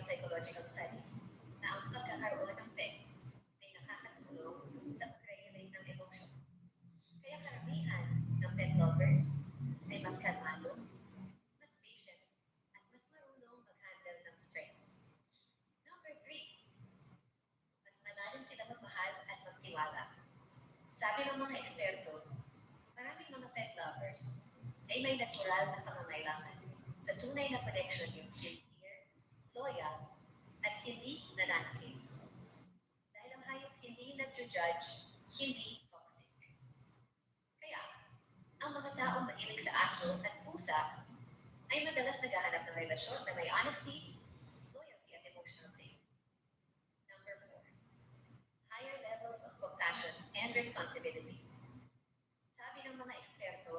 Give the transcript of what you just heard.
psychological studies na ang pagkakaroon ng pet ay nakakatulong sa pag-regulate ng emotions. Kaya karamihan ng pet lovers ay mas kalmado, mas patient, at mas marunong mag-handle ng stress. Number 3, mas malalim sila magmahal at magtiwala. Sabi ng mga eksperto, maraming mga pet lovers ay may natural na pangangailangan sa tunay na connection yung sincere, loyal, at hindi nananakit. Dahil ang hayop hindi nag-judge, hindi toxic. Kaya, ang mga taong mahilig sa aso at pusa ay madalas naghahanap ng relasyon na may honesty, loyalty, at emotional safety. Number 4, higher levels of compassion and responsibility.